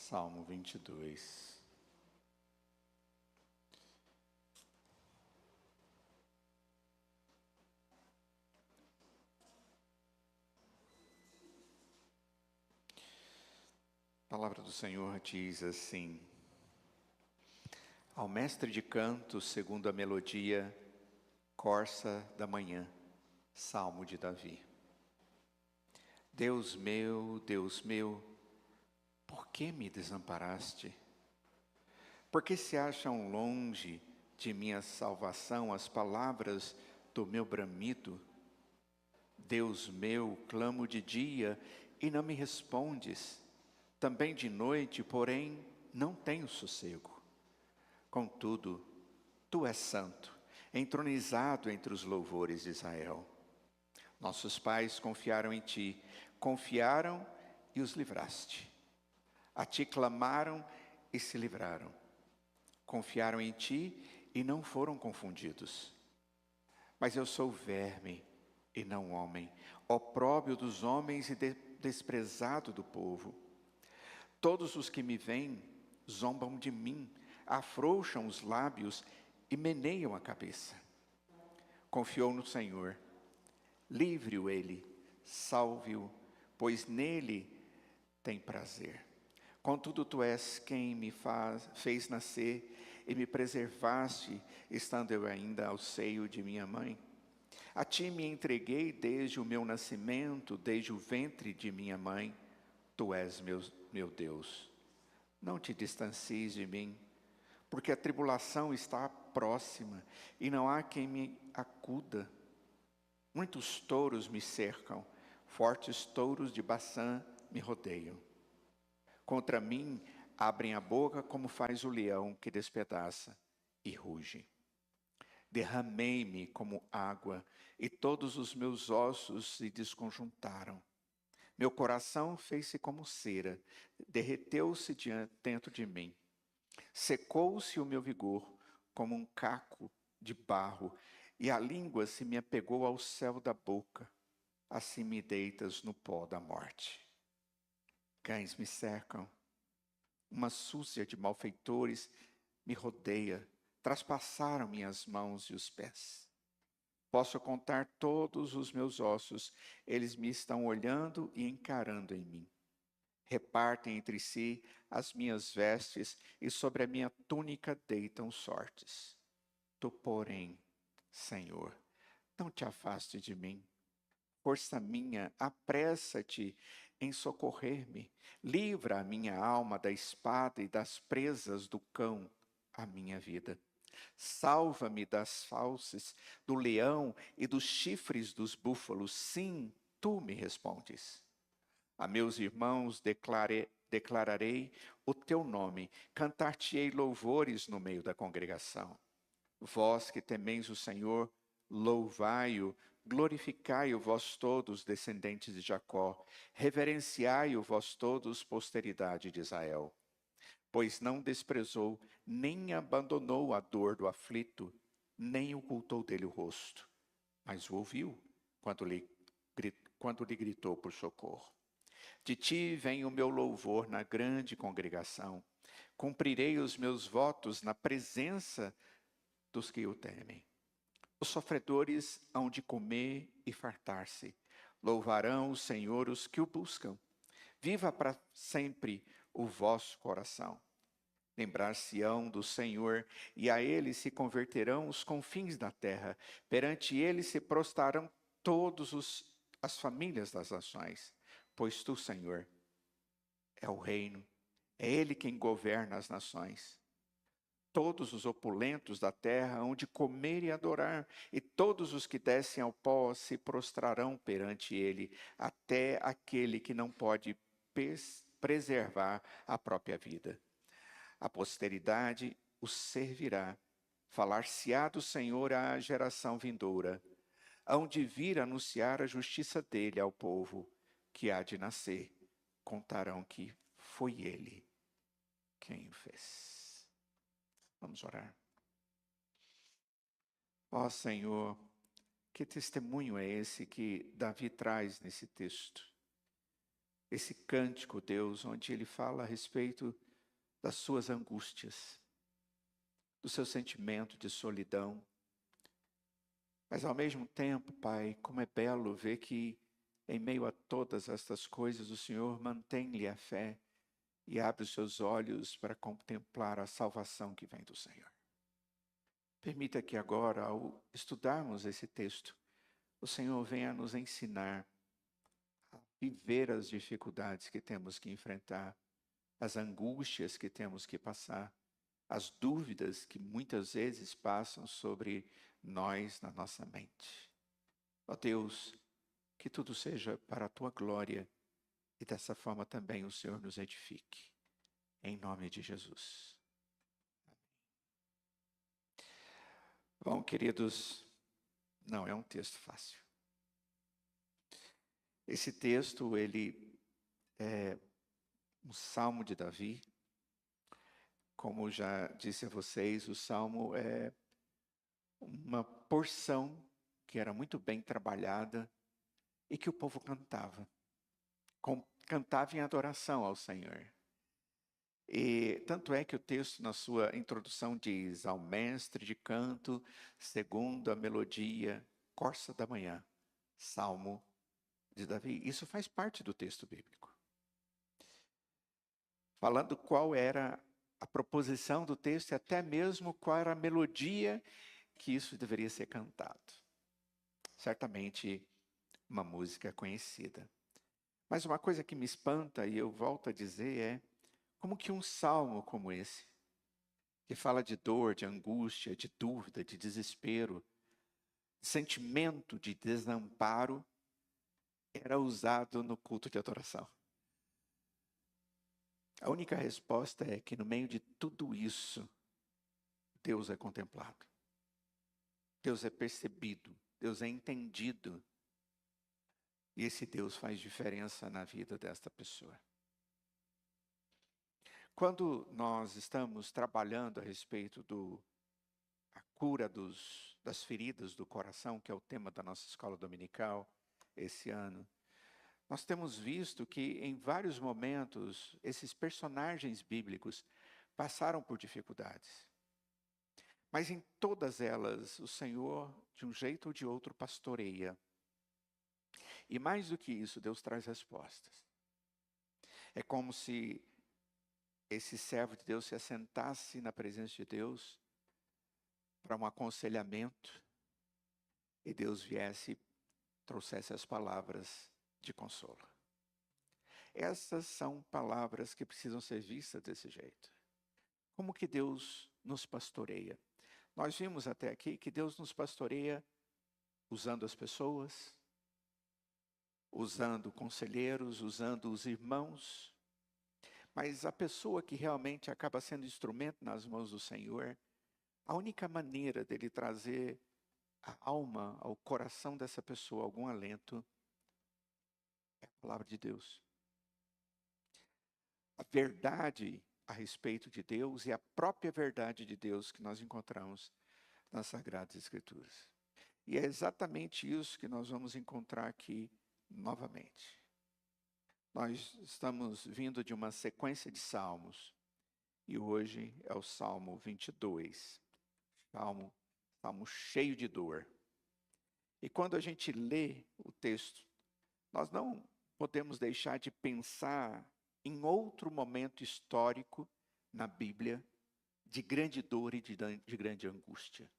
Salmo 22. A palavra do Senhor diz assim: ao mestre de canto, segundo a melodia, corça da manhã, Salmo de Davi. Deus meu, por que me desamparaste? Por que se acham longe de minha salvação as palavras do meu bramido? Deus meu, clamo de dia e não me respondes, também de noite, porém não tenho sossego. Contudo, tu és santo, entronizado entre os louvores de Israel. Nossos pais confiaram em ti, confiaram e os livraste. A ti clamaram e se livraram. Confiaram em ti e não foram confundidos. Mas eu sou verme e não homem, opróbrio dos homens e desprezado do povo. Todos os que me veem zombam de mim, afrouxam os lábios e meneiam a cabeça. Confiou no Senhor, livre-o ele, salve-o, pois nele tem prazer. Contudo, tu és quem me fez nascer e me preservaste, estando eu ainda ao seio de minha mãe. A ti me entreguei desde o meu nascimento, desde o ventre de minha mãe. Tu és meu Deus. Não te distancies de mim, porque a tribulação está próxima e não há quem me acuda. Muitos touros me cercam, fortes touros de Baçã me rodeiam. Contra mim abrem a boca como faz o leão que despedaça e ruge. Derramei-me como água e todos os meus ossos se desconjuntaram. Meu coração fez-se como cera, derreteu-se dentro de mim. Secou-se o meu vigor como um caco de barro, e a língua se me apegou ao céu da boca. Assim me deitas no pó da morte. Cães me cercam, uma súcia de malfeitores me rodeia, traspassaram minhas mãos e os pés. Posso contar todos os meus ossos, eles me estão olhando e encarando em mim. Repartem entre si as minhas vestes e sobre a minha túnica deitam sortes. Tu, porém, Senhor, não te afaste de mim. Força minha, apressa-te em socorrer-me. Livra a minha alma da espada e das presas do cão, a minha vida. Salva-me das fauces do leão e dos chifres dos búfalos. Sim, tu me respondes. A meus irmãos declararei o teu nome, cantar-te-ei louvores no meio da congregação. Vós que temeis o Senhor, louvai-o, glorificai-o vós todos, descendentes de Jacó, reverenciai-o vós todos, posteridade de Israel. Pois não desprezou, nem abandonou a dor do aflito, nem ocultou dele o rosto, mas o ouviu quando lhe gritou por socorro. De ti vem o meu louvor na grande congregação. Cumprirei os meus votos na presença dos que o temem. Os sofredores hão de comer e fartar-se. Louvarão o Senhor os que o buscam. Viva para sempre o vosso coração. Lembrar-se-ão do Senhor, e a ele se converterão os confins da terra. Perante ele se prostrarão as famílias das nações. Pois tu, Senhor, é o reino, é ele quem governa as nações. Todos os opulentos da terra hão de comer e adorar, e todos os que descem ao pó se prostrarão perante ele, até aquele que não pode preservar a própria vida. A posteridade o servirá, falar-se-á do Senhor à geração vindoura. Hão de vir anunciar a justiça dele ao povo que há de nascer. Contarão que foi ele quem o fez. Vamos orar. Ó Senhor, que testemunho é esse que Davi traz nesse texto? esse cântico, Deus, onde ele fala a respeito das suas angústias, do seu sentimento de solidão. Mas ao mesmo tempo, Pai, como é belo ver que em meio a todas estas coisas o Senhor mantém-lhe a fé e abre os seus olhos para contemplar a salvação que vem do Senhor. Permita que agora, ao estudarmos esse texto, o Senhor venha nos ensinar a viver as dificuldades que temos que enfrentar, as angústias que temos que passar, as dúvidas que muitas vezes passam sobre nós na nossa mente. Ó Deus, que tudo seja para a Tua glória e dessa forma também o Senhor nos edifique. Em nome de Jesus. Bom, queridos, não é um texto fácil. Esse texto, ele é um salmo de Davi. Como já disse a vocês, o salmo é uma porção que era muito bem trabalhada e que o povo cantava. Cantava em adoração ao Senhor. E tanto é que o texto, na sua introdução, diz: ao mestre de canto, segundo a melodia, corça da manhã, salmo de Davi. Isso faz parte do texto bíblico. Falando qual era a proposição do texto e até mesmo qual era a melodia que isso deveria ser cantado. Certamente uma música conhecida. Mas uma coisa que me espanta, e eu volto a dizer, é como que um salmo como esse, que fala de dor, de angústia, de dúvida, de desespero, de sentimento de desamparo, era usado no culto de adoração. A única resposta é que no meio de tudo isso, Deus é contemplado. Deus é percebido, Deus é entendido. E esse Deus faz diferença na vida desta pessoa. Quando nós estamos trabalhando a respeito da cura das feridas do coração, que é o tema da nossa escola dominical esse ano, nós temos visto que em vários momentos esses personagens bíblicos passaram por dificuldades. Mas em todas elas o Senhor, de um jeito ou de outro, pastoreia. E mais do que isso, Deus traz respostas. É como se esse servo de Deus se assentasse na presença de Deus para um aconselhamento e Deus viesse e trouxesse as palavras de consolo. Essas são palavras que precisam ser vistas desse jeito. Como que Deus nos pastoreia? Nós vimos até aqui que Deus nos pastoreia usando as pessoas, usando conselheiros, usando os irmãos. Mas a pessoa que realmente acaba sendo instrumento nas mãos do Senhor, a única maneira dele trazer à alma, ao coração dessa pessoa algum alento, é a palavra de Deus. A verdade a respeito de Deus e a própria verdade de Deus que nós encontramos nas Sagradas Escrituras. E é exatamente isso que nós vamos encontrar aqui novamente. Nós estamos vindo de uma sequência de salmos e hoje é o Salmo 22, salmo cheio de dor. E quando a gente lê o texto, nós não podemos deixar de pensar em outro momento histórico na Bíblia de grande dor e de grande angústia.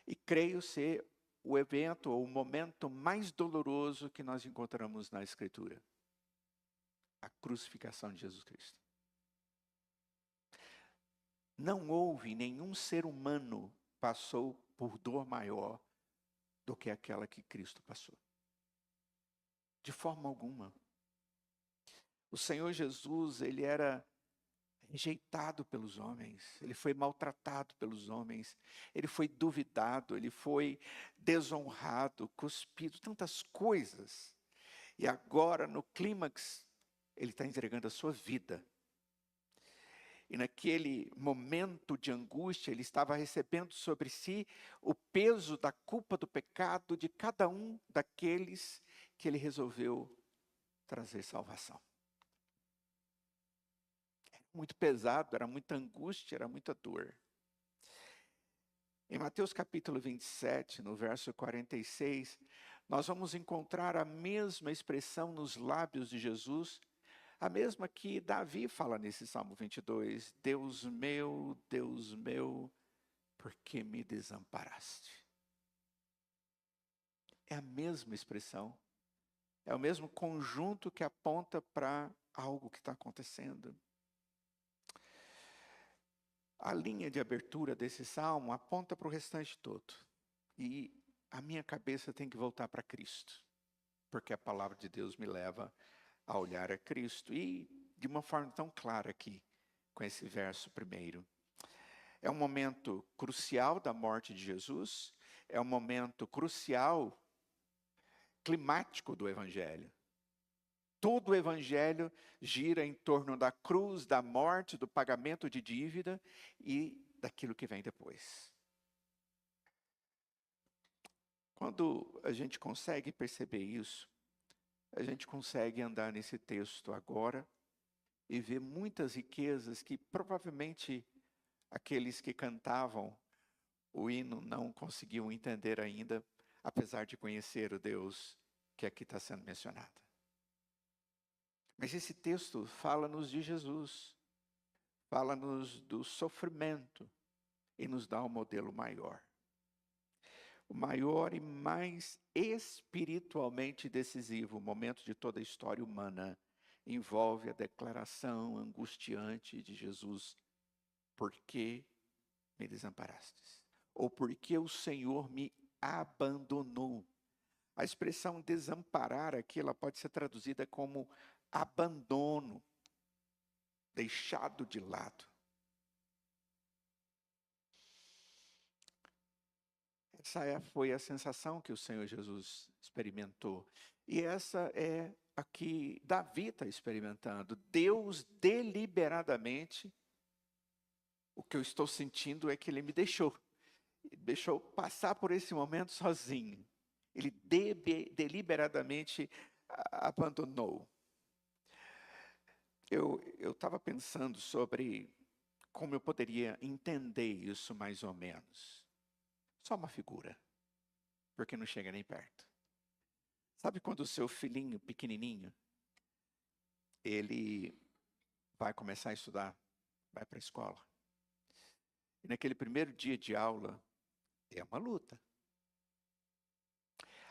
E creio ser o evento ou o momento mais doloroso que nós encontramos na Escritura. A crucificação de Jesus Cristo. Não houve nenhum ser humano passou por dor maior do que aquela que Cristo passou. De forma alguma. O Senhor Jesus, ele era rejeitado pelos homens, ele foi maltratado pelos homens, ele foi duvidado, ele foi desonrado, cuspido, tantas coisas. E agora, no clímax, ele está entregando a sua vida. E naquele momento de angústia, ele estava recebendo sobre si o peso da culpa do pecado de cada um daqueles que ele resolveu trazer salvação. muito pesado, era muita angústia, era muita dor. Em Mateus capítulo 27, no verso 46, nós vamos encontrar a mesma expressão nos lábios de Jesus, a mesma que Davi fala nesse Salmo 22, Deus meu, por que me desamparaste? É a mesma expressão, é o mesmo conjunto que aponta para algo que está acontecendo. A linha de abertura desse salmo aponta para o restante todo. E a minha cabeça tem que voltar para Cristo, porque a palavra de Deus me leva a olhar a Cristo. E de uma forma tão clara aqui, com esse verso primeiro. É um momento crucial da morte de Jesus, é um momento crucial, climático do Evangelho. Todo o Evangelho gira em torno da cruz, da morte, do pagamento de dívida e daquilo que vem depois. Quando a gente consegue perceber isso, a gente consegue andar nesse texto agora e ver muitas riquezas que provavelmente aqueles que cantavam o hino não conseguiam entender ainda, apesar de conhecer o Deus que aqui está sendo mencionado. Mas esse texto fala-nos de Jesus, fala-nos do sofrimento e nos dá um modelo maior. O maior e mais espiritualmente decisivo momento de toda a história humana envolve a declaração angustiante de Jesus: por que me desamparastes? Ou por que o Senhor me abandonou? A expressão desamparar aqui, ela pode ser traduzida como abandono, deixado de lado. Essa foi a sensação que o Senhor Jesus experimentou. E essa é a que Davi está experimentando. Deus deliberadamente, o que eu estou sentindo é que Ele me deixou passar por esse momento sozinho. Ele deliberadamente abandonou. Eu estava pensando sobre como eu poderia entender isso mais ou menos. Só uma figura, porque não chega nem perto. Sabe quando o seu filhinho pequenininho, ele vai começar a estudar, vai para a escola. E naquele primeiro dia de aula, é uma luta.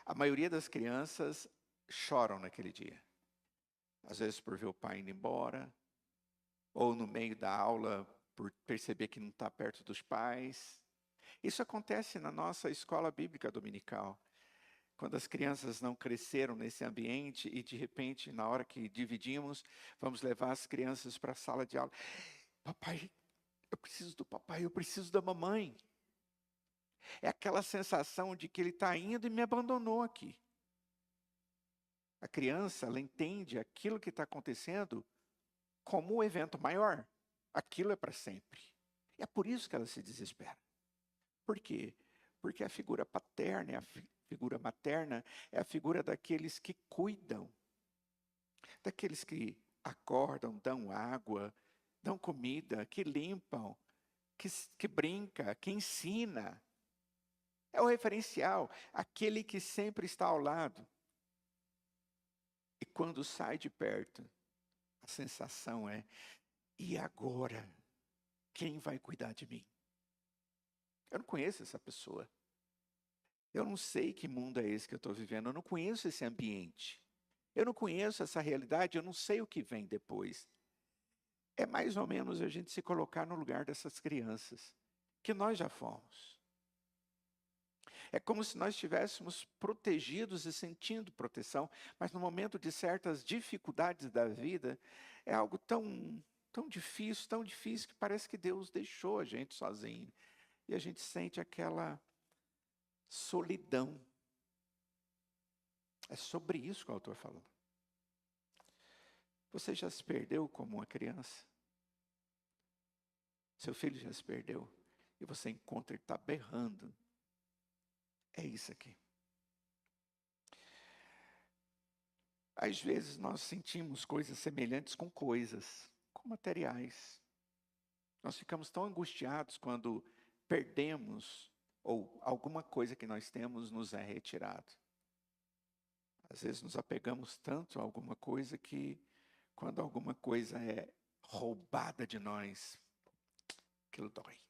A maioria das crianças choram naquele dia. Às vezes por ver o pai indo embora, ou no meio da aula por perceber que não está perto dos pais. Isso acontece na nossa escola bíblica dominical. Quando as crianças não cresceram nesse ambiente e de repente, na hora que dividimos, vamos levar as crianças para a sala de aula. Papai, eu preciso do papai, eu preciso da mamãe. É aquela sensação de que ele está indo e me abandonou aqui. A criança, ela entende aquilo que está acontecendo como um evento maior. Aquilo é para sempre. E é por isso que ela se desespera. Por quê? Porque a figura paterna, a figura materna, é a figura daqueles que cuidam. Daqueles que acordam, dão água, dão comida, que limpam, que brinca, que ensina. É o referencial, aquele que sempre está ao lado. E quando sai de perto, a sensação é: e agora? Quem vai cuidar de mim? Eu não conheço essa pessoa. Eu não sei que mundo é esse que eu estou vivendo. Eu não conheço esse ambiente. Eu não conheço essa realidade. Eu não sei o que vem depois. É mais ou menos a gente se colocar no lugar dessas crianças, que nós já fomos. É como se nós estivéssemos protegidos e sentindo proteção, mas no momento de certas dificuldades da vida, é algo tão difícil, que parece que Deus deixou a gente sozinho. E a gente sente aquela solidão. É sobre isso que o autor falou. Você já se perdeu como uma criança? Seu filho já se perdeu? E você encontra ele está berrando. É isso aqui. Às vezes nós sentimos coisas semelhantes com com materiais. Nós ficamos tão angustiados quando perdemos ou alguma coisa que nós temos nos é retirado. Às vezes nos apegamos tanto a alguma coisa que quando alguma coisa é roubada de nós, aquilo dói.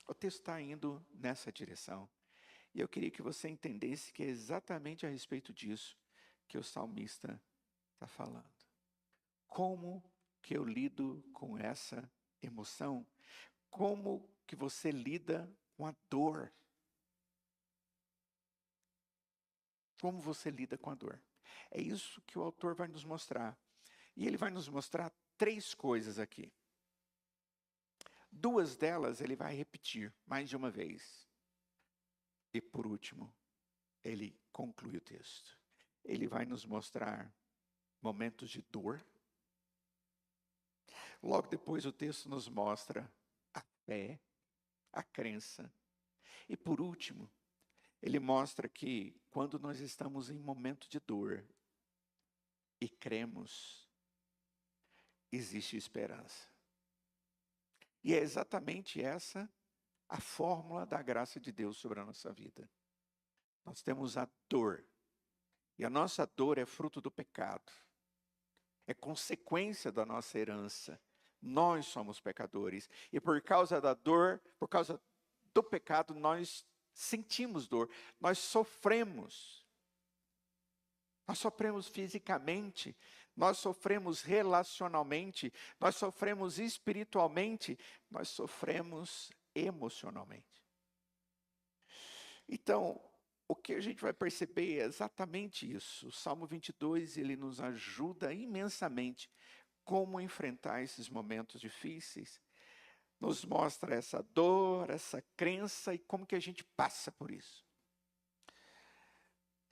O texto está indo nessa direção. E eu queria que você entendesse que é exatamente a respeito disso que o salmista está falando. Como que eu lido com essa emoção? Como que você lida com a dor? Como você lida com a dor? É isso que o autor vai nos mostrar. E ele vai nos mostrar 3 coisas aqui. 2 delas ele vai repetir mais de uma vez. E por último, ele conclui o texto. Ele vai nos mostrar momentos de dor. Logo depois o texto nos mostra a fé, a crença. E por último, ele mostra que quando nós estamos em momento de dor e cremos, existe esperança. E é exatamente essa a fórmula da graça de Deus sobre a nossa vida. Nós temos a dor. E a nossa dor é fruto do pecado. É consequência da nossa herança. Nós somos pecadores. E por causa da dor, por causa do pecado, nós sentimos dor. Nós sofremos. Nós sofremos fisicamente. Nós sofremos relacionalmente. Nós sofremos espiritualmente. Nós sofremos emocionalmente. Então, o que a gente vai perceber é exatamente isso. O Salmo 22, ele nos ajuda imensamente como enfrentar esses momentos difíceis. Nos mostra essa dor, essa crença e como que a gente passa por isso.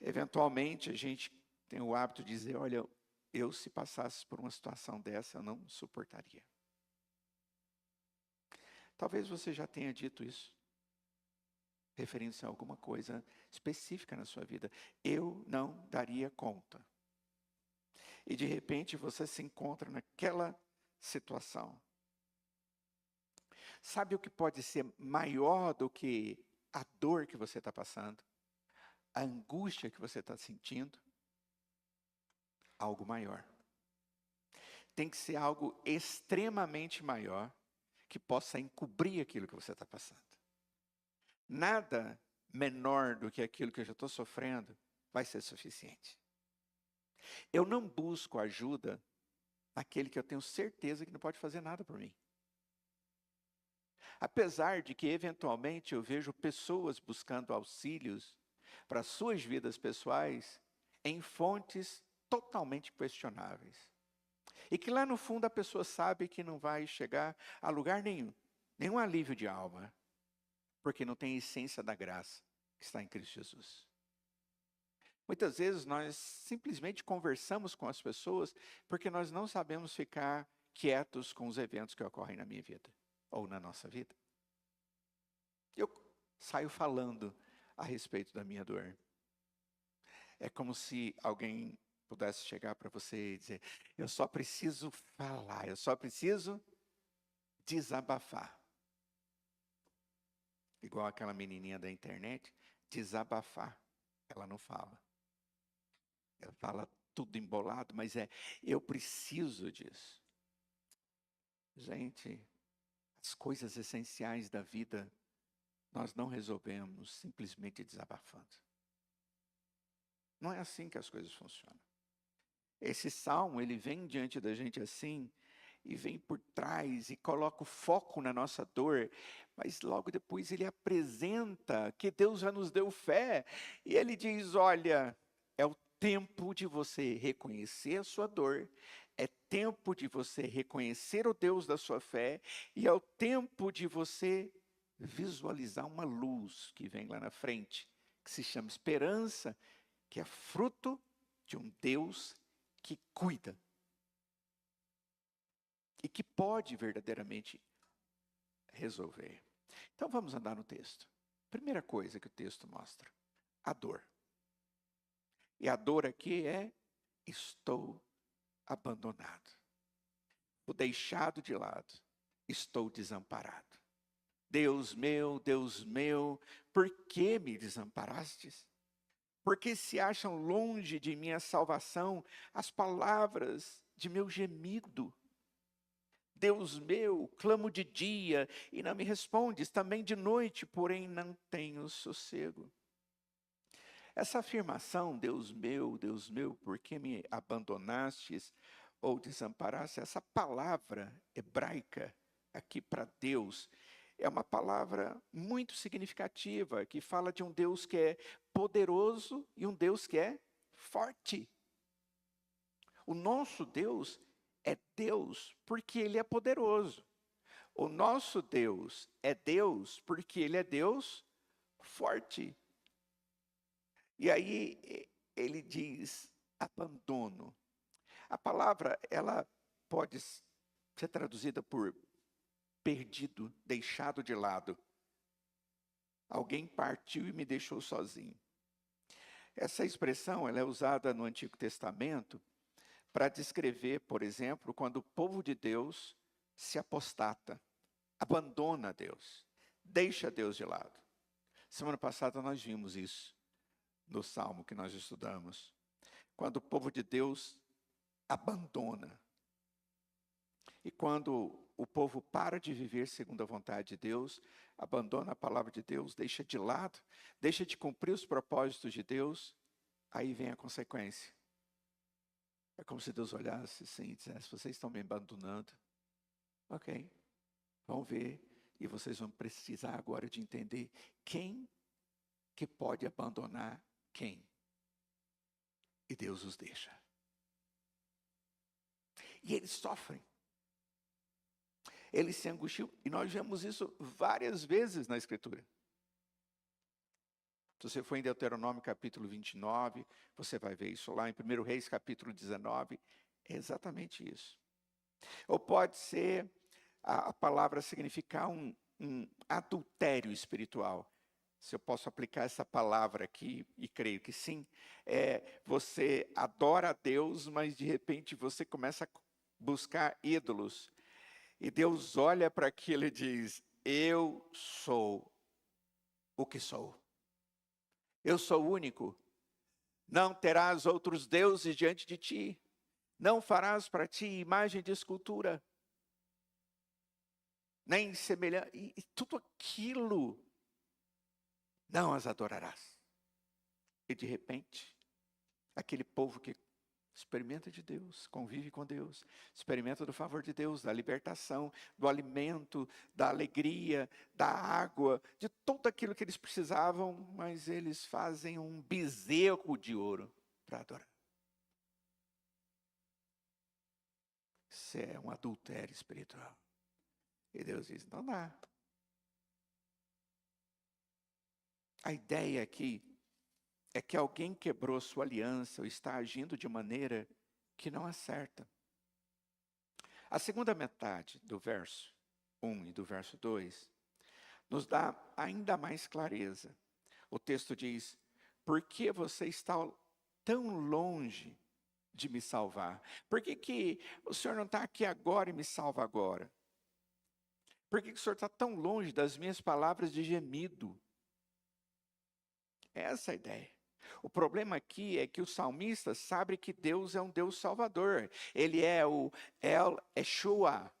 Eventualmente, a gente tem o hábito de dizer, olha, eu se passasse por uma situação dessa, eu não suportaria. Talvez você já tenha dito isso, referindo-se a alguma coisa específica na sua vida. Eu não daria conta. E de repente você se encontra naquela situação. Sabe o que pode ser maior do que a dor que você está passando? A angústia que você está sentindo? Algo maior. Tem que ser algo extremamente maior que possa encobrir aquilo que você está passando. Nada menor do que aquilo que eu já estou sofrendo vai ser suficiente. Eu não busco ajuda naquele que eu tenho certeza que não pode fazer nada por mim. Apesar de que, eventualmente, eu vejo pessoas buscando auxílios para suas vidas pessoais em fontes totalmente questionáveis. E que lá no fundo a pessoa sabe que não vai chegar a lugar nenhum, nenhum alívio de alma, porque não tem a essência da graça que está em Cristo Jesus. Muitas vezes nós simplesmente conversamos com as pessoas porque nós não sabemos ficar quietos com os eventos que ocorrem na minha vida ou na nossa vida. Eu saio falando a respeito da minha dor. É como se alguém pudesse chegar para você e dizer, eu só preciso falar, eu só preciso desabafar. Igual aquela menininha da internet, desabafar, ela não fala. Ela fala tudo embolado, mas eu preciso disso. Gente, as coisas essenciais da vida, nós não resolvemos simplesmente desabafando. Não é assim que as coisas funcionam. Esse salmo, ele vem diante da gente assim, e vem por trás, e coloca o foco na nossa dor, mas logo depois ele apresenta que Deus já nos deu fé, e ele diz, olha, é o tempo de você reconhecer a sua dor, é tempo de você reconhecer o Deus da sua fé, e é o tempo de você visualizar uma luz que vem lá na frente, que se chama esperança, que é fruto de um Deus que cuida. E que pode verdadeiramente resolver. Então vamos andar no texto. Primeira coisa que o texto mostra, a dor. E a dor aqui é, estou abandonado. Fui deixado de lado. Estou desamparado. Deus meu, por que me desamparastes? Porque se acham longe de minha salvação as palavras de meu gemido. Deus meu, clamo de dia e não me respondes, também de noite, porém não tenho sossego. Essa afirmação, Deus meu, por que me abandonastes ou desamparaste? Essa palavra hebraica aqui para Deus é uma palavra muito significativa, que fala de um Deus que é poderoso e um Deus que é forte. O nosso Deus é Deus porque Ele é poderoso. O nosso Deus é Deus porque Ele é Deus forte. E aí ele diz abandono. A palavra, ela pode ser traduzida por perdido, deixado de lado. Alguém partiu e me deixou sozinho. Essa expressão, ela é usada no Antigo Testamento para descrever, por exemplo, quando o povo de Deus se apostata, abandona Deus, deixa Deus de lado. Semana passada nós vimos isso no Salmo que nós estudamos. Quando o povo de Deus abandona. E quando o povo para de viver segundo a vontade de Deus, abandona a palavra de Deus, deixa de lado, deixa de cumprir os propósitos de Deus, aí vem a consequência. É como se Deus olhasse assim e dissesse, vocês estão me abandonando. Ok, vão ver e vocês vão precisar agora de entender quem que pode abandonar quem. E Deus os deixa. E eles sofrem. Eles se angustiam. E nós vemos isso várias vezes na Escritura. Se você for em Deuteronômio capítulo 29, você vai ver isso lá. Em 1 Reis capítulo 19, é exatamente isso. Ou pode ser a palavra significar um adultério espiritual. Se eu posso aplicar essa palavra aqui, e creio que sim, você adora a Deus, mas de repente você começa a buscar ídolos. E Deus olha para aquilo e diz, eu sou o que sou. Eu sou único. Não terás outros deuses diante de ti. Não farás para ti imagem de escultura. Nem semelhante. E tudo aquilo não as adorarás. E de repente, aquele povo que experimenta de Deus, convive com Deus, experimenta do favor de Deus, da libertação, do alimento, da alegria, da água, de tudo aquilo que eles precisavam, mas eles fazem um bezerro de ouro para adorar. Isso é um adultério espiritual. E Deus diz, não dá. A ideia aqui é que alguém quebrou sua aliança ou está agindo de maneira que não acerta. A segunda metade do verso 1 e do verso 2 nos dá ainda mais clareza. O texto diz, por que você está tão longe de me salvar? Por que o Senhor não está aqui agora e me salva agora? Por que o Senhor está tão longe das minhas palavras de gemido? É essa a ideia. O problema aqui é que o salmista sabe que Deus é um Deus salvador. Ele é o El Yeshua.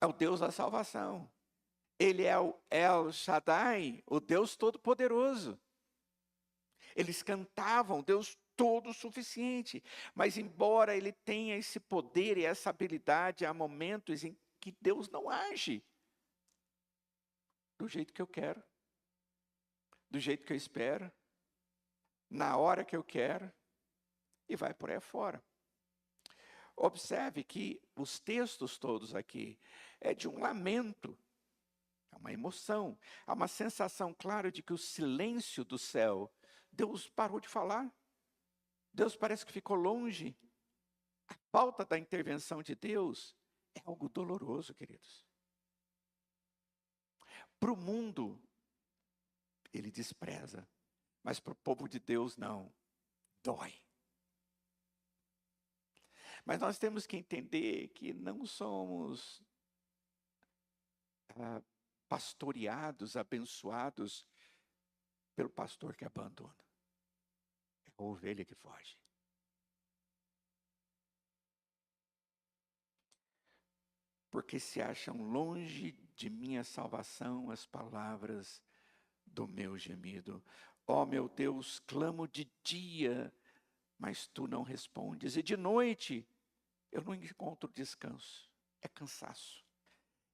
É o Deus da salvação. Ele é o El Shaddai, o Deus todo-poderoso. Eles cantavam Deus todo-suficiente. Mas embora ele tenha esse poder e essa habilidade, há momentos em que Deus não age do jeito que eu quero. Do jeito que eu espero, na hora que eu quero, e vai por aí fora. Observe que os textos todos aqui é de um lamento, é uma emoção, há uma sensação clara de que o silêncio do céu, Deus parou de falar, Deus parece que ficou longe. A falta da intervenção de Deus é algo doloroso, queridos. Para o mundo, ele despreza. Mas para o povo de Deus, não. Dói. Mas nós temos que entender que não somos pastoreados, abençoados pelo pastor que abandona. É a ovelha que foge. Porque se acham longe de minha salvação as palavras do meu gemido. Ó meu Deus, clamo de dia, mas tu não respondes. E de noite eu não encontro descanso. É cansaço.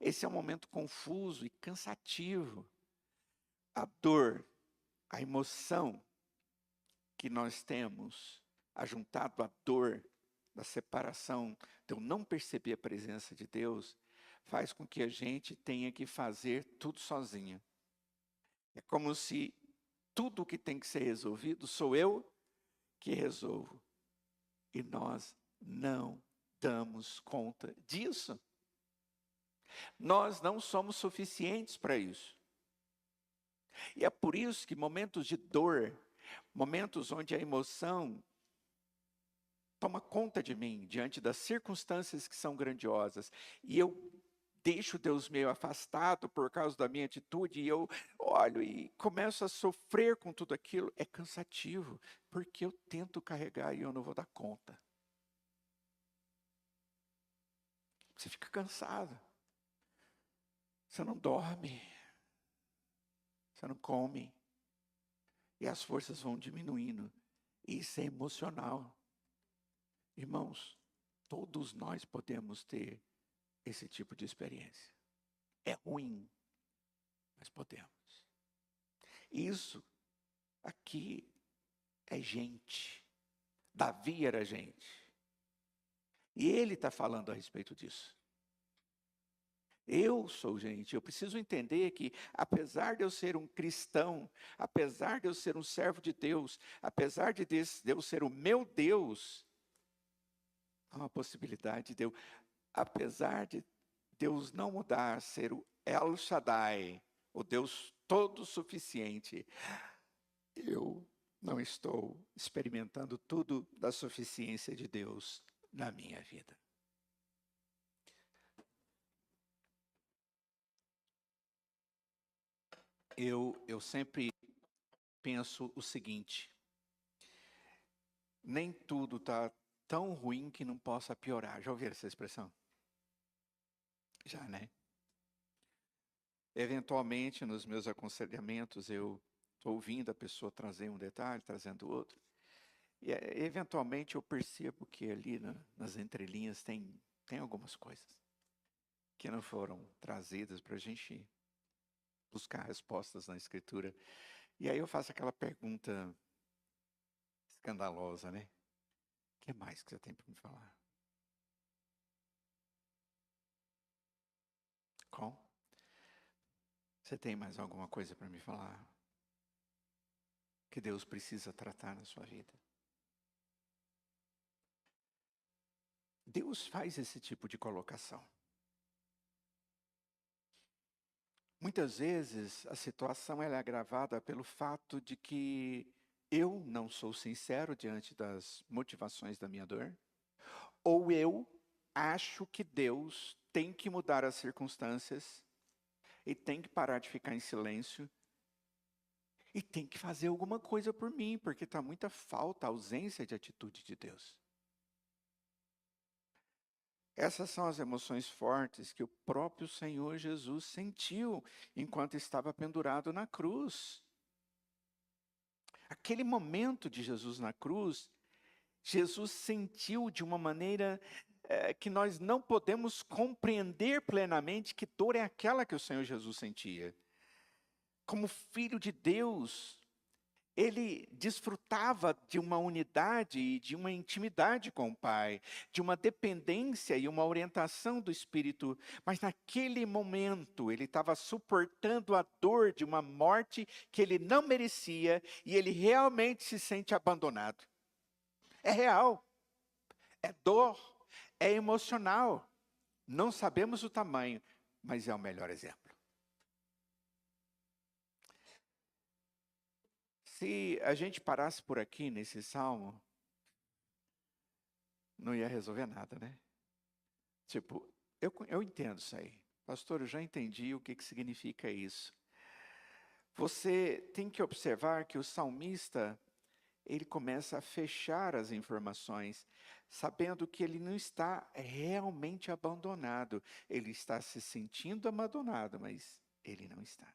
Esse é um momento confuso e cansativo. A dor, a emoção que nós temos, ajuntado à dor da separação, de eu não perceber a presença de Deus, faz com que a gente tenha que fazer tudo sozinho. É como se tudo que tem que ser resolvido sou eu que resolvo. E nós não damos conta disso. Nós não somos suficientes para isso. E é por isso que momentos de dor, momentos onde a emoção toma conta de mim, diante das circunstâncias que são grandiosas, e eu deixo Deus meio afastado por causa da minha atitude, e eu olho e começo a sofrer com tudo aquilo, é cansativo, porque eu tento carregar e eu não vou dar conta. Você fica cansado. Você não dorme. Você não come. E as forças vão diminuindo. Isso é emocional. Irmãos, todos nós podemos ter esse tipo de experiência. É ruim, mas podemos. Isso aqui é gente. Davi era gente. E ele está falando a respeito disso. Eu sou gente, eu preciso entender que, apesar de eu ser um cristão, apesar de eu ser um servo de Deus, apesar de Deus ser o meu Deus, há uma possibilidade de eu, apesar de Deus não mudar, ser o El Shaddai, o Deus todo-suficiente, eu não estou experimentando tudo da suficiência de Deus na minha vida. Eu sempre penso o seguinte: nem tudo está tão ruim que não possa piorar. Já ouviram essa expressão? Já, né? Eventualmente, nos meus aconselhamentos, eu estou ouvindo a pessoa trazer um detalhe, trazendo outro. E, eventualmente, eu percebo que ali nas entrelinhas tem algumas coisas que não foram trazidas para a gente buscar respostas na Escritura. E aí eu faço aquela pergunta escandalosa, né? O que mais que você tem para me falar? Com? Você tem mais alguma coisa para me falar? Que Deus precisa tratar na sua vida? Deus faz esse tipo de colocação. Muitas vezes a situação ela é agravada pelo fato de que eu não sou sincero diante das motivações da minha dor, ou eu acho que Deus tem que mudar as circunstâncias e tem que parar de ficar em silêncio e tem que fazer alguma coisa por mim, porque está muita falta, ausência de atitude de Deus. Essas são as emoções fortes que o próprio Senhor Jesus sentiu enquanto estava pendurado na cruz. Aquele momento de Jesus na cruz, Jesus sentiu de uma maneira que nós não podemos compreender plenamente que dor é aquela que o Senhor Jesus sentia. Como filho de Deus, ele desfrutava de uma unidade e de uma intimidade com o Pai, de uma dependência e uma orientação do Espírito, mas naquele momento ele estava suportando a dor de uma morte que ele não merecia e ele realmente se sente abandonado. É real, é dor, é emocional. Não sabemos o tamanho, mas é o melhor exemplo. Se a gente parasse por aqui nesse salmo, não ia resolver nada, né? Tipo, eu entendo isso aí. Pastor, eu já entendi o que significa isso. Você tem que observar que o salmista, ele começa a fechar as informações, sabendo que ele não está realmente abandonado. Ele está se sentindo abandonado, mas ele não está.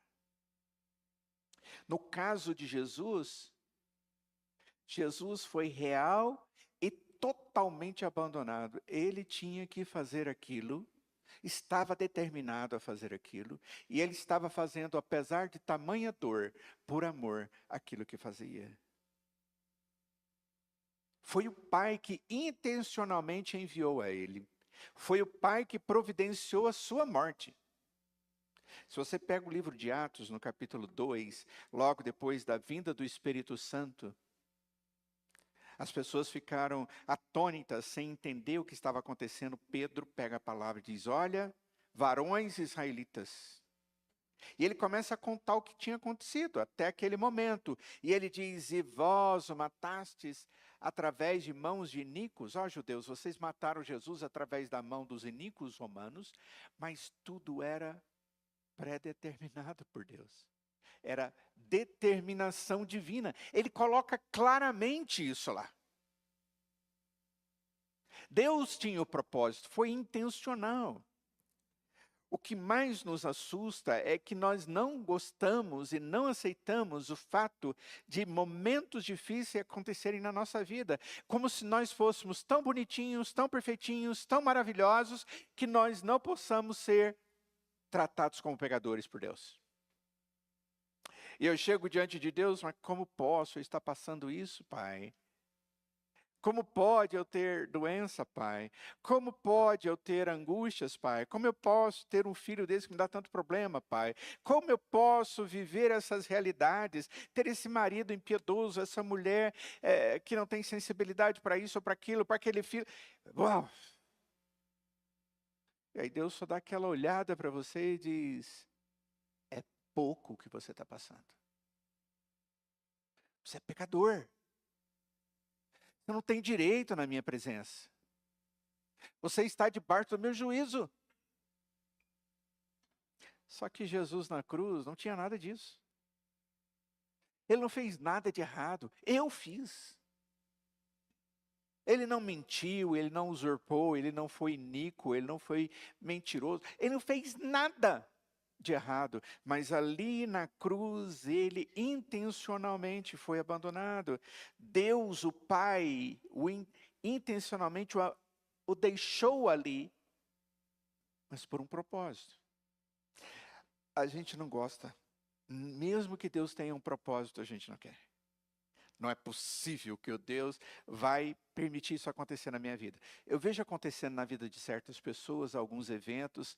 No caso de Jesus, Jesus foi real e totalmente abandonado. Ele tinha que fazer aquilo, estava determinado a fazer aquilo, e ele estava fazendo, apesar de tamanha dor, por amor, aquilo que fazia. Foi o Pai que intencionalmente enviou a ele. Foi o Pai que providenciou a sua morte. Se você pega o livro de Atos, no capítulo 2, logo depois da vinda do Espírito Santo, as pessoas ficaram atônitas, sem entender o que estava acontecendo. Pedro pega a palavra e diz: olha, varões israelitas. E ele começa a contar o que tinha acontecido até aquele momento. E ele diz: e vós o matastes através de mãos de iníquos. Ó judeus, vocês mataram Jesus através da mão dos iníquos romanos, mas tudo era pré-determinado por Deus. Era determinação divina. Ele coloca claramente isso lá. Deus tinha o propósito, foi intencional. O que mais nos assusta é que nós não gostamos e não aceitamos o fato de momentos difíceis acontecerem na nossa vida, como se nós fôssemos tão bonitinhos, tão perfeitinhos, tão maravilhosos, que nós não possamos ser tratados como pecadores por Deus. E eu chego diante de Deus, mas como posso estar passando isso, Pai? Como pode eu ter doença, Pai? Como pode eu ter angústias, Pai? Como eu posso ter um filho desse que me dá tanto problema, Pai? Como eu posso viver essas realidades? Ter esse marido impiedoso, essa mulher que não tem sensibilidade para isso ou para aquilo, para aquele filho. Uau! E aí Deus só dá aquela olhada para você e diz: é pouco o que você está passando. Você é pecador. Você não tem direito na minha presença. Você está debaixo do meu juízo. Só que Jesus na cruz não tinha nada disso. Ele não fez nada de errado. Eu fiz. Ele não mentiu, ele não usurpou, ele não foi iníquo, ele não foi mentiroso. Ele não fez nada de errado. Mas ali na cruz, ele intencionalmente foi abandonado. Deus, o Pai, intencionalmente o deixou ali, mas por um propósito. A gente não gosta. Mesmo que Deus tenha um propósito, a gente não quer. Não é possível que o Deus vai permitir isso acontecer na minha vida. Eu vejo acontecendo na vida de certas pessoas, alguns eventos,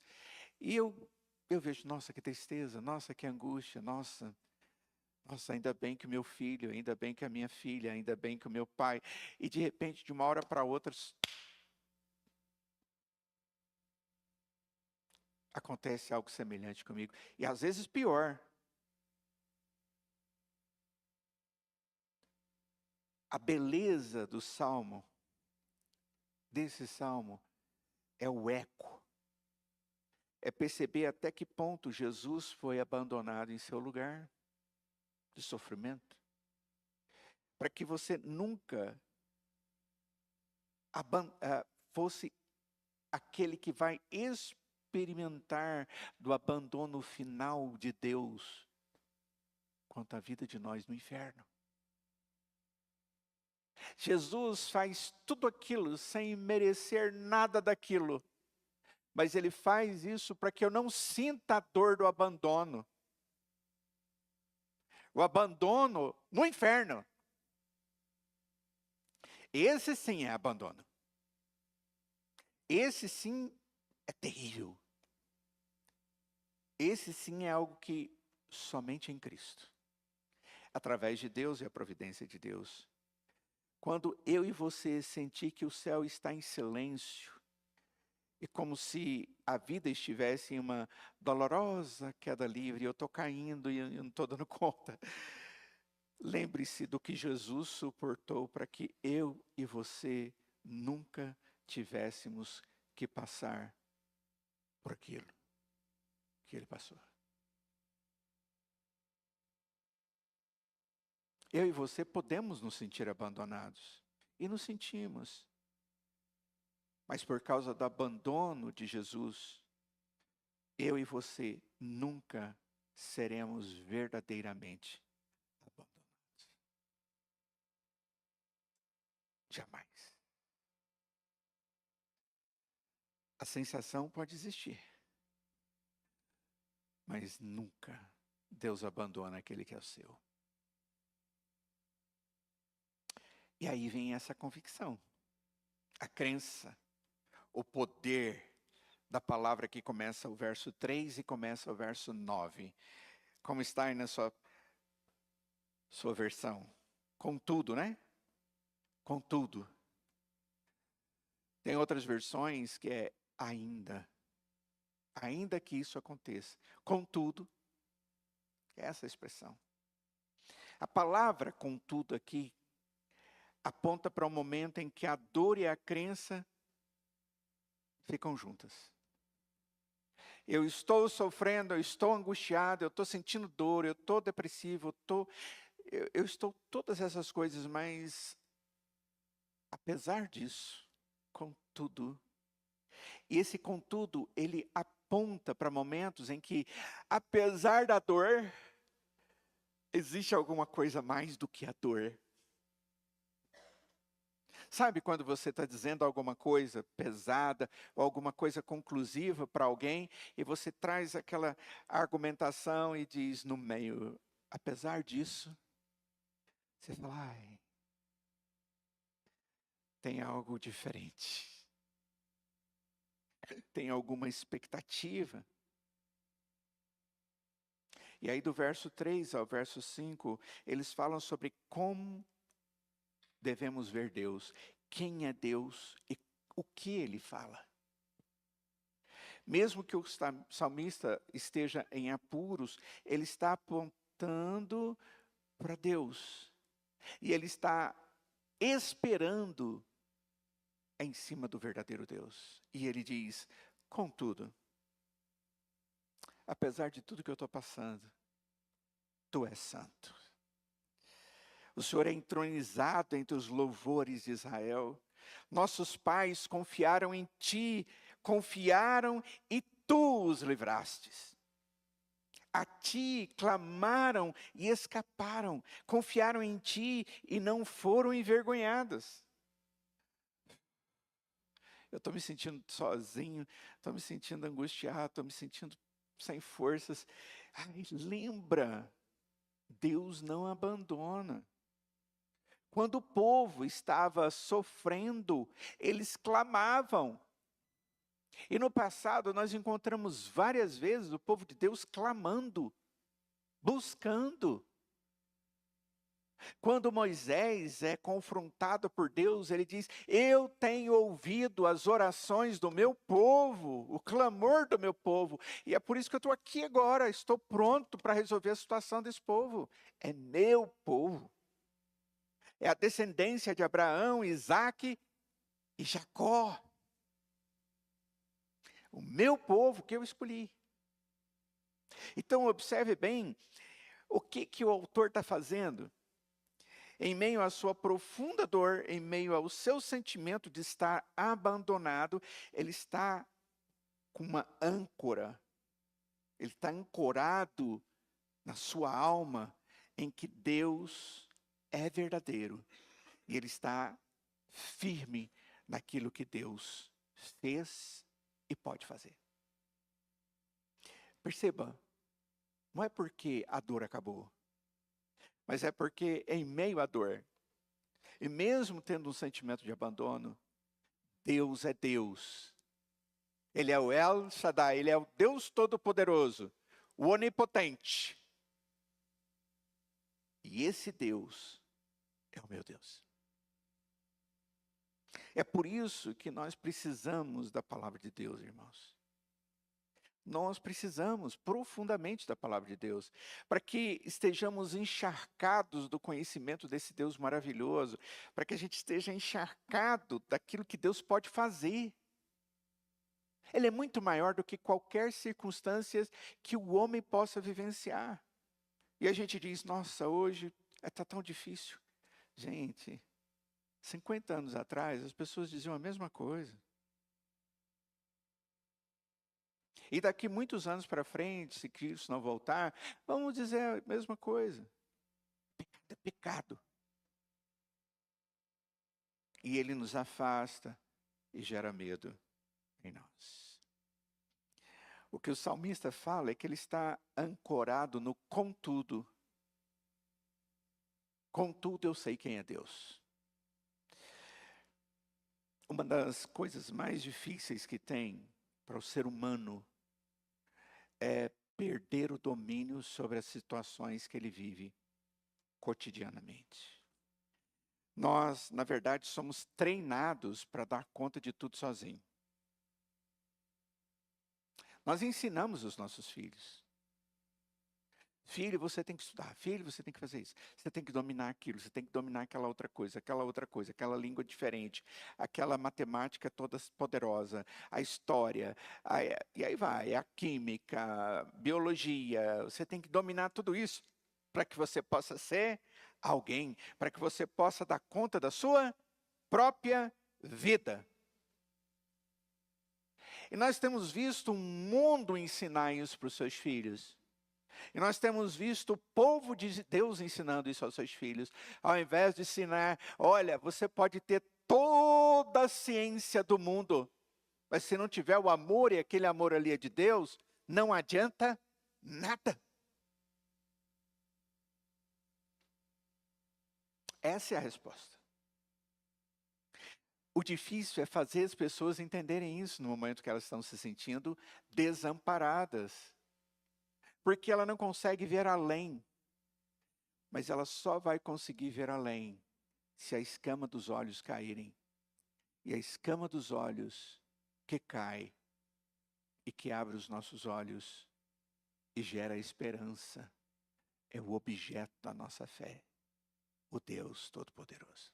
e eu vejo, nossa, que tristeza, nossa, que angústia, nossa, ainda bem que o meu filho, ainda bem que a minha filha, ainda bem que o meu pai. E de repente, de uma hora para outra, acontece algo semelhante comigo. E às vezes pior. A beleza do salmo, desse salmo, é o eco. É perceber até que ponto Jesus foi abandonado em seu lugar de sofrimento. Para que você nunca fosse aquele que vai experimentar do abandono final de Deus quanto à vida de nós no inferno. Jesus faz tudo aquilo sem merecer nada daquilo. Mas ele faz isso para que eu não sinta a dor do abandono. O abandono no inferno. Esse sim é abandono. Esse sim é terrível. Esse sim é algo que somente em Cristo, através de Deus e a providência de Deus. Quando eu e você sentir que o céu está em silêncio, e como se a vida estivesse em uma dolorosa queda livre, eu estou caindo e eu não estou dando conta. Lembre-se do que Jesus suportou para que eu e você nunca tivéssemos que passar por aquilo que ele passou. Eu e você podemos nos sentir abandonados, e nos sentimos. Mas por causa do abandono de Jesus, eu e você nunca seremos verdadeiramente abandonados. Jamais. A sensação pode existir, mas nunca Deus abandona aquele que é o seu. E aí vem essa convicção, a crença, o poder da palavra que começa o verso 3 e começa o verso 9. Como está aí na sua versão? Contudo, né? Contudo. Tem outras versões que é ainda. Ainda que isso aconteça. Contudo, é essa a expressão. A palavra contudo aqui aponta para o momento em que a dor e a crença ficam juntas. Eu estou sofrendo, eu estou angustiado, eu estou sentindo dor, eu estou depressivo, eu estou todas essas coisas, mas apesar disso, contudo, e esse contudo, ele aponta para momentos em que, apesar da dor, existe alguma coisa mais do que a dor. Sabe quando você está dizendo alguma coisa pesada, ou alguma coisa conclusiva para alguém, e você traz aquela argumentação e diz no meio, apesar disso, você fala, ai, tem algo diferente. Tem alguma expectativa. E aí do verso 3 ao verso 5, eles falam sobre como devemos ver Deus, quem é Deus e o que Ele fala. Mesmo que o salmista esteja em apuros, ele está apontando para Deus. E ele está esperando em cima do verdadeiro Deus. E ele diz, contudo, apesar de tudo que eu estou passando, Tu és santo. O Senhor é entronizado entre os louvores de Israel. Nossos pais confiaram em Ti, confiaram e Tu os livrastes. A Ti clamaram e escaparam, confiaram em Ti e não foram envergonhados. Eu estou me sentindo sozinho, estou me sentindo angustiado, estou me sentindo sem forças. Ai, lembra, Deus não abandona. Quando o povo estava sofrendo, eles clamavam. E no passado nós encontramos várias vezes o povo de Deus clamando, buscando. Quando Moisés é confrontado por Deus, ele diz, eu tenho ouvido as orações do meu povo, o clamor do meu povo, e é por isso que eu estou aqui agora, estou pronto para resolver a situação desse povo. É meu povo. É a descendência de Abraão, Isaque e Jacó. O meu povo que eu escolhi. Então observe bem o que o autor está fazendo. Em meio à sua profunda dor, em meio ao seu sentimento de estar abandonado, ele está com uma âncora. Ele está ancorado na sua alma em que Deus é verdadeiro. E ele está firme naquilo que Deus fez e pode fazer. Perceba, não é porque a dor acabou, mas é porque em meio à dor, e mesmo tendo um sentimento de abandono, Deus é Deus. Ele é o El Shaddai, Ele é o Deus Todo-Poderoso, o Onipotente. E esse Deus é o meu Deus. É por isso que nós precisamos da palavra de Deus, irmãos. Nós precisamos profundamente da palavra de Deus, para que estejamos encharcados do conhecimento desse Deus maravilhoso, para que a gente esteja encharcado daquilo que Deus pode fazer. Ele é muito maior do que qualquer circunstância que o homem possa vivenciar. E a gente diz, nossa, hoje está tão difícil. Gente, 50 anos atrás, as pessoas diziam a mesma coisa. E daqui muitos anos para frente, se Cristo não voltar, vamos dizer a mesma coisa. Pecado é pecado. E ele nos afasta e gera medo em nós. O que o salmista fala é que ele está ancorado no contudo. Contudo, eu sei quem é Deus. Uma das coisas mais difíceis que tem para o ser humano é perder o domínio sobre as situações que ele vive cotidianamente. Nós, na verdade, somos treinados para dar conta de tudo sozinho. Nós ensinamos os nossos filhos. Filho, você tem que estudar. Filho, você tem que fazer isso. Você tem que dominar aquilo. Você tem que dominar aquela outra coisa, aquela língua diferente, aquela matemática toda poderosa, a história, e aí vai, a química, biologia. Você tem que dominar tudo isso para que você possa ser alguém, para que você possa dar conta da sua própria vida. E nós temos visto um mundo ensinar isso para os seus filhos. E nós temos visto o povo de Deus ensinando isso aos seus filhos. Ao invés de ensinar, olha, você pode ter toda a ciência do mundo, mas se não tiver o amor, e aquele amor ali é de Deus, não adianta nada. Essa é a resposta. O difícil é fazer as pessoas entenderem isso no momento que elas estão se sentindo desamparadas. Porque ela não consegue ver além. Mas ela só vai conseguir ver além se a escama dos olhos caírem. E a escama dos olhos que cai e que abre os nossos olhos e gera esperança é o objeto da nossa fé, o Deus Todo-Poderoso.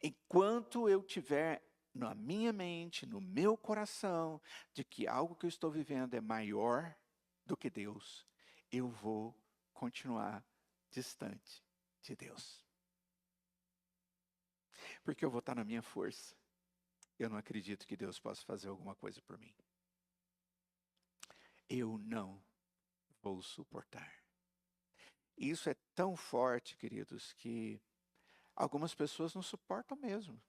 Enquanto eu tiver na minha mente, no meu coração, de que algo que eu estou vivendo é maior do que Deus, eu vou continuar distante de Deus. Porque eu vou estar na minha força. Eu não acredito que Deus possa fazer alguma coisa por mim. Eu não vou suportar. Isso é tão forte, queridos, que algumas pessoas não suportam mesmo.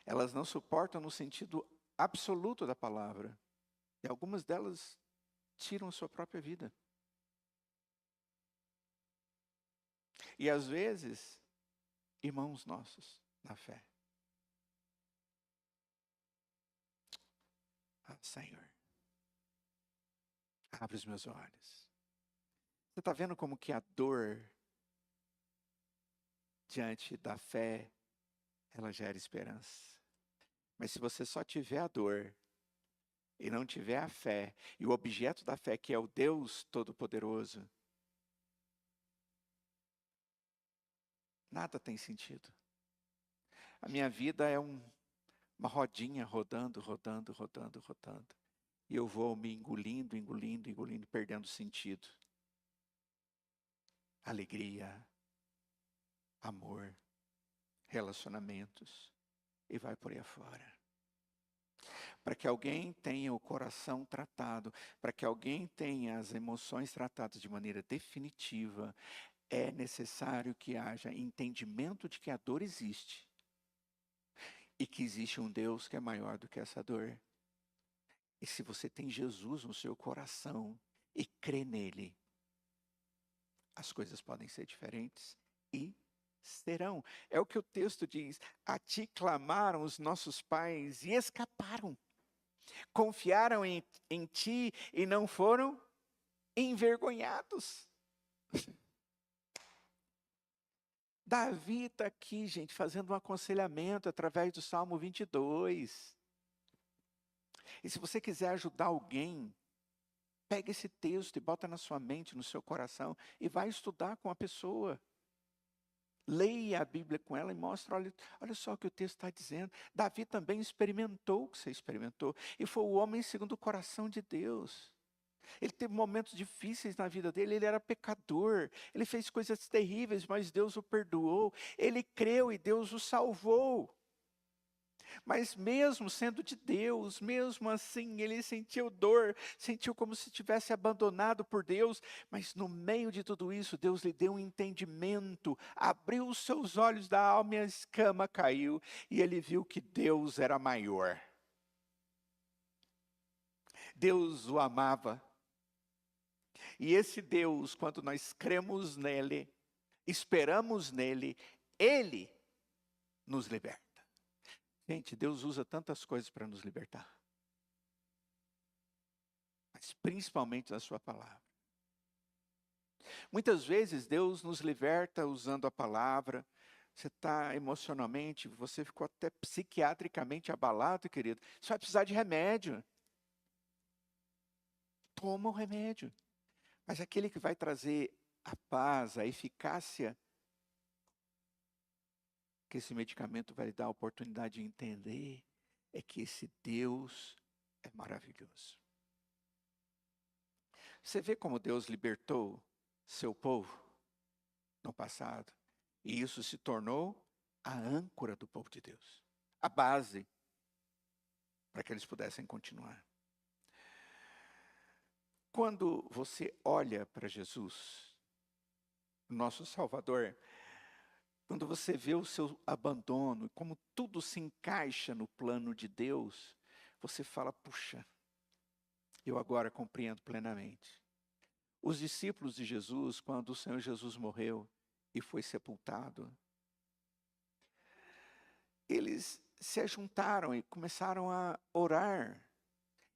Elas não suportam no sentido absoluto da palavra. E algumas delas tiram sua própria vida. E às vezes, irmãos nossos na fé. Ah, Senhor, abre os meus olhos. Você está vendo como que a dor diante da fé, ela gera esperança. Mas se você só tiver a dor e não tiver a fé, e o objeto da fé, que é o Deus Todo-Poderoso, nada tem sentido. A minha vida é uma rodinha rodando. E eu vou me engolindo, perdendo sentido. Alegria, amor, relacionamentos, e vai por aí afora. Para que alguém tenha o coração tratado, para que alguém tenha as emoções tratadas de maneira definitiva, é necessário que haja entendimento de que a dor existe. E que existe um Deus que é maior do que essa dor. E se você tem Jesus no seu coração e crê nele, as coisas podem ser diferentes e serão. É o que o texto diz. A ti clamaram os nossos pais e escaparam. Confiaram em ti e não foram envergonhados. Davi está aqui, gente, fazendo um aconselhamento através do Salmo 22. E se você quiser ajudar alguém, pega esse texto e bota na sua mente, no seu coração, e vai estudar com a pessoa. Leia a Bíblia com ela e mostra, olha só o que o texto está dizendo. Davi também experimentou o que você experimentou. E foi o homem segundo o coração de Deus. Ele teve momentos difíceis na vida dele, ele era pecador. Ele fez coisas terríveis, mas Deus o perdoou. Ele creu e Deus o salvou. Mas mesmo sendo de Deus, mesmo assim, ele sentiu dor, sentiu como se tivesse abandonado por Deus, mas no meio de tudo isso, Deus lhe deu um entendimento, abriu os seus olhos da alma e a escama caiu, e ele viu que Deus era maior. Deus o amava. E esse Deus, quando nós cremos nele, esperamos nele, ele nos liberta. Gente, Deus usa tantas coisas para nos libertar. Mas principalmente da sua palavra. Muitas vezes Deus nos liberta usando a palavra. Você está emocionalmente, você ficou até psiquiatricamente abalado, querido. Você vai precisar de remédio. Toma o remédio. Mas aquele que vai trazer a paz, a eficácia, que esse medicamento vai lhe dar a oportunidade de entender, é que esse Deus é maravilhoso. Você vê como Deus libertou seu povo no passado, e isso se tornou a âncora do povo de Deus, a base para que eles pudessem continuar. Quando você olha para Jesus, nosso Salvador, quando você vê o seu abandono, como tudo se encaixa no plano de Deus, você fala, puxa, eu agora compreendo plenamente. Os discípulos de Jesus, quando o Senhor Jesus morreu e foi sepultado, eles se ajuntaram e começaram a orar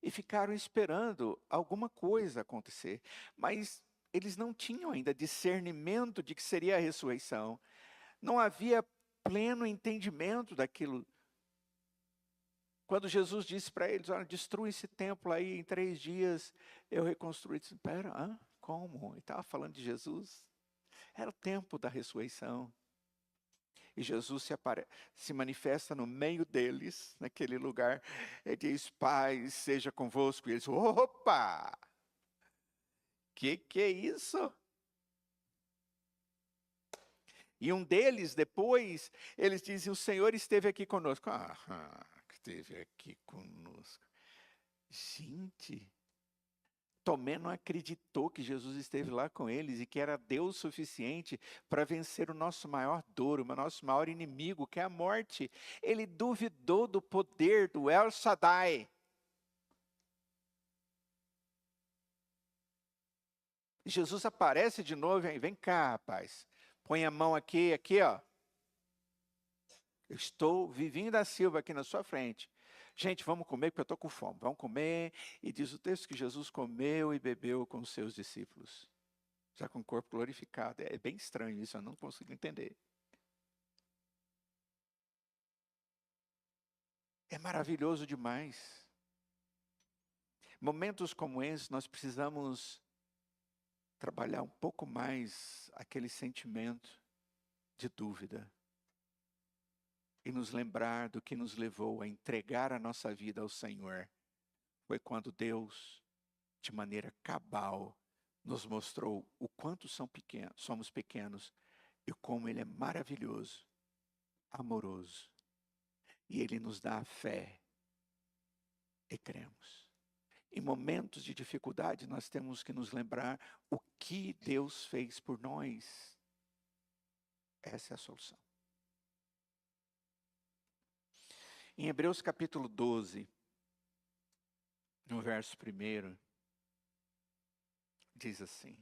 e ficaram esperando alguma coisa acontecer. Mas eles não tinham ainda discernimento de que seria a ressurreição. Não havia pleno entendimento daquilo. Quando Jesus disse para eles, olha, destrua esse templo aí, em 3 dias eu reconstruí. Disse, espera, como? Ele estava falando de Jesus? Era o tempo da ressurreição. E Jesus se manifesta no meio deles, naquele lugar. Ele diz, paz seja convosco. E eles, opa! Que é isso? E um deles, depois, eles dizem, o Senhor esteve aqui conosco. Esteve aqui conosco. Gente, Tomé não acreditou que Jesus esteve lá com eles e que era Deus suficiente para vencer o nosso maior dor, o nosso maior inimigo, que é a morte. Ele duvidou do poder do El Shaddai. Jesus aparece de novo e vem cá, rapaz. Põe a mão aqui, ó. Eu estou Vivinho da Silva aqui na sua frente. Gente, vamos comer porque eu estou com fome. Vamos comer. E diz o texto que Jesus comeu e bebeu com os seus discípulos. Já com o corpo glorificado. É bem estranho isso, eu não consigo entender. É maravilhoso demais. Momentos como esse, nós precisamos trabalhar um pouco mais aquele sentimento de dúvida. E nos lembrar do que nos levou a entregar a nossa vida ao Senhor. Foi quando Deus, de maneira cabal, nos mostrou o quanto somos pequenos e como Ele é maravilhoso, amoroso. E Ele nos dá a fé e cremos. Em momentos de dificuldade, nós temos que nos lembrar o que Deus fez por nós. Essa é a solução. Em Hebreus capítulo 12, no verso 1, diz assim: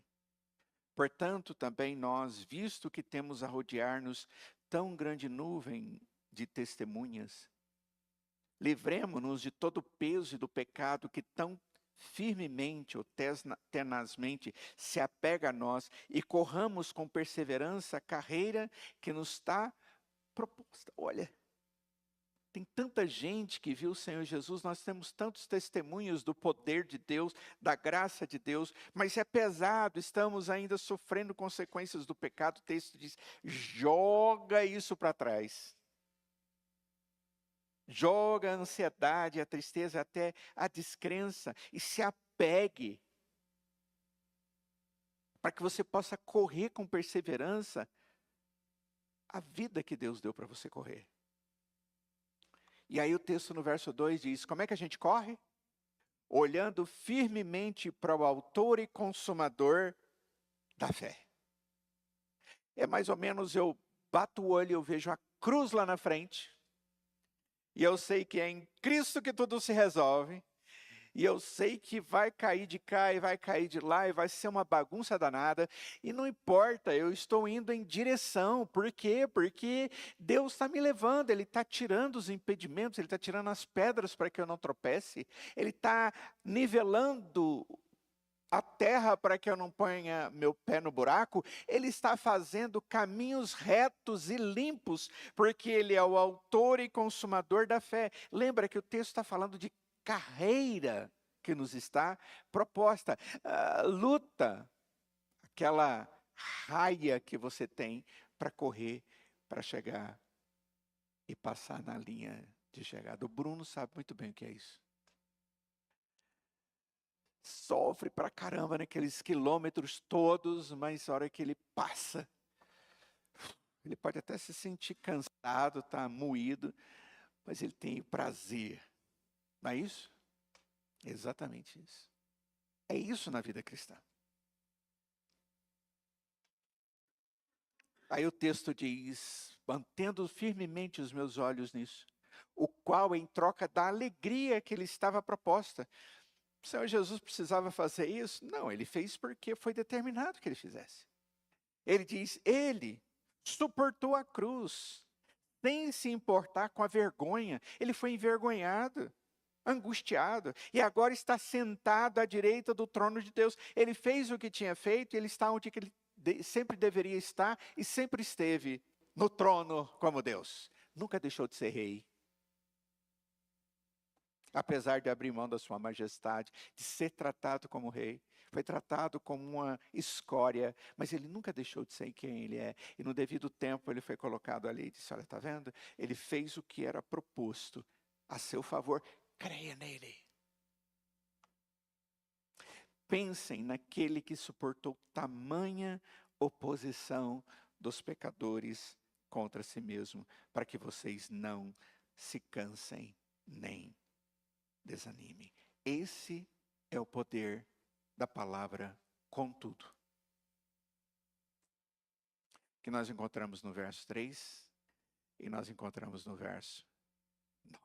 portanto, também nós, visto que temos a rodear-nos tão grande nuvem de testemunhas, livremo-nos de todo o peso e do pecado que tão firmemente ou tenazmente se apega a nós e corramos com perseverança a carreira que nos está proposta. Olha, Tem tanta gente que viu o Senhor Jesus, nós temos tantos testemunhos do poder de Deus, da graça de Deus, mas é pesado, estamos ainda sofrendo consequências do pecado. O texto diz: joga isso para trás. Joga a ansiedade, a tristeza, até a descrença e se apegue para que você possa correr com perseverança a vida que Deus deu para você correr. E aí o texto no verso 2 diz: como é que a gente corre? Olhando firmemente para o autor e consumador da fé. É mais ou menos, eu bato o olho e eu vejo a cruz lá na frente, e eu sei que é em Cristo que tudo se resolve, e eu sei que vai cair de cá e vai cair de lá e vai ser uma bagunça danada. E não importa, eu estou indo em direção. Por quê? Porque Deus está me levando, Ele está tirando os impedimentos, Ele está tirando as pedras para que eu não tropece. Ele está nivelando a terra para que eu não ponha meu pé no buraco. Ele está fazendo caminhos retos e limpos, porque Ele é o autor e consumador da fé. Lembra que o texto está falando de carreira que nos está proposta, luta, aquela raia que você tem para correr, para chegar e passar na linha de chegada. O Bruno sabe muito bem o que é isso. Sofre pra caramba naqueles quilômetros todos, mas a hora que ele passa, ele pode até se sentir cansado, tá moído, mas ele tem prazer. Não é isso? Exatamente isso. É isso na vida cristã. Aí o texto diz: mantendo firmemente os meus olhos nisso, o qual em troca da alegria que lhe estava proposta. O Senhor Jesus precisava fazer isso? Não, ele fez porque foi determinado que ele fizesse. Ele diz: ele suportou a cruz, sem se importar com a vergonha. Ele foi envergonhado, angustiado, e agora está sentado à direita do trono de Deus. Ele fez o que tinha feito, e ele está onde ele sempre deveria estar, e sempre esteve no trono como Deus. Nunca deixou de ser rei. Apesar de abrir mão da sua majestade, de ser tratado como rei, foi tratado como uma escória, mas ele nunca deixou de ser quem ele é. E no devido tempo ele foi colocado ali e disse: olha, está vendo? Ele fez o que era proposto a seu favor. Creia nele. Pensem naquele que suportou tamanha oposição dos pecadores contra si mesmo, para que vocês não se cansem nem desanimem. Esse é o poder da palavra contudo, que nós encontramos no verso 3 e nós encontramos no verso 9.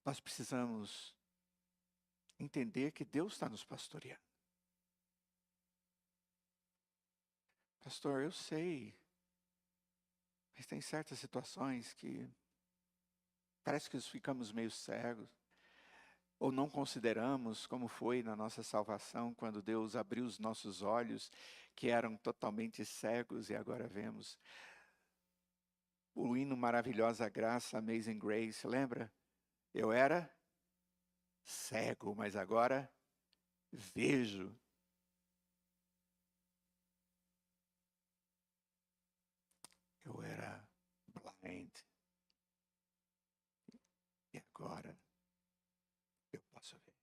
Nós precisamos entender que Deus está nos pastoreando. Pastor, eu sei, mas tem certas situações que parece que ficamos meio cegos, ou não consideramos como foi na nossa salvação, quando Deus abriu os nossos olhos, que eram totalmente cegos, e agora vemos. O hino Maravilhosa Graça, Amazing Grace, lembra? Eu era cego, mas agora vejo. Eu era blind. E agora eu posso ver.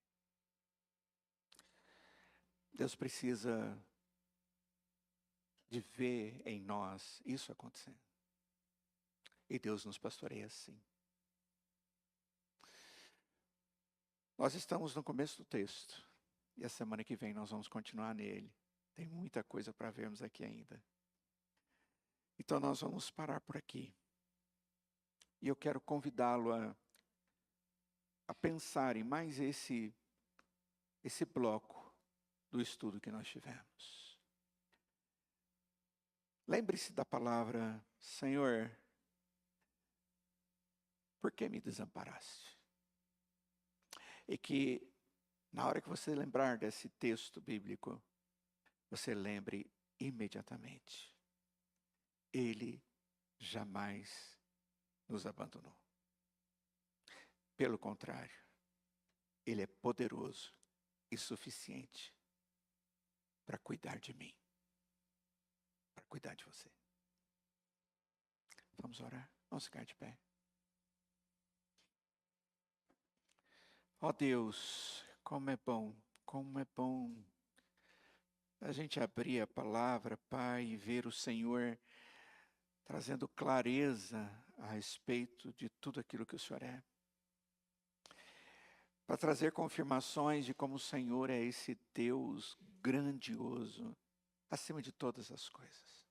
Deus precisa de ver em nós isso acontecendo. E Deus nos pastoreia assim. Nós estamos no começo do texto. E a semana que vem nós vamos continuar nele. Tem muita coisa para vermos aqui ainda. Então nós vamos parar por aqui. E eu quero convidá-lo a pensar em mais esse bloco do estudo que nós tivemos. Lembre-se da palavra: Senhor, por que me desamparaste? E que na hora que você lembrar desse texto bíblico, você lembre imediatamente: Ele jamais nos abandonou. Pelo contrário, Ele é poderoso e suficiente para cuidar de mim, para cuidar de você. Vamos orar? Vamos ficar de pé. Ó Deus, como é bom a gente abrir a palavra, Pai, e ver o Senhor trazendo clareza a respeito de tudo aquilo que o Senhor é. Para trazer confirmações de como o Senhor é esse Deus grandioso, acima de todas as coisas.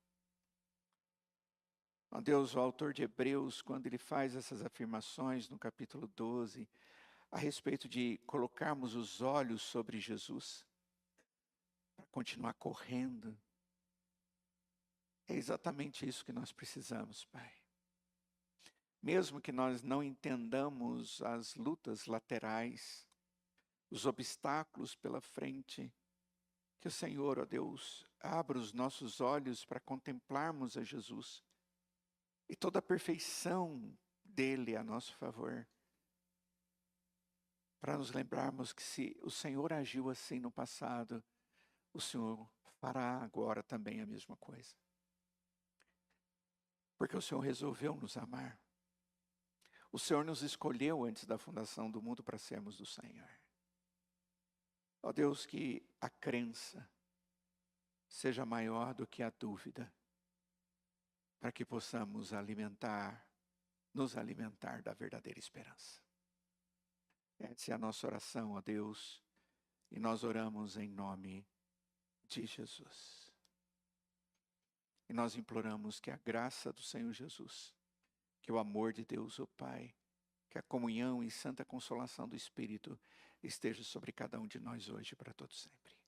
Ó Deus, o autor de Hebreus, quando ele faz essas afirmações no capítulo 12, a respeito de colocarmos os olhos sobre Jesus, para continuar correndo, é exatamente isso que nós precisamos, Pai. Mesmo que nós não entendamos as lutas laterais, os obstáculos pela frente, que o Senhor, ó Deus, abra os nossos olhos para contemplarmos a Jesus e toda a perfeição dele a nosso favor. Para nos lembrarmos que se o Senhor agiu assim no passado, o Senhor fará agora também a mesma coisa. Porque o Senhor resolveu nos amar. O Senhor nos escolheu antes da fundação do mundo para sermos do Senhor. Ó Deus, que a crença seja maior do que a dúvida, para que possamos nos alimentar da verdadeira esperança. Essa é a nossa oração, ó Deus, e nós oramos em nome de Jesus. E nós imploramos que a graça do Senhor Jesus, que o amor de Deus, o Pai, que a comunhão e santa consolação do Espírito esteja sobre cada um de nós hoje e para todos sempre.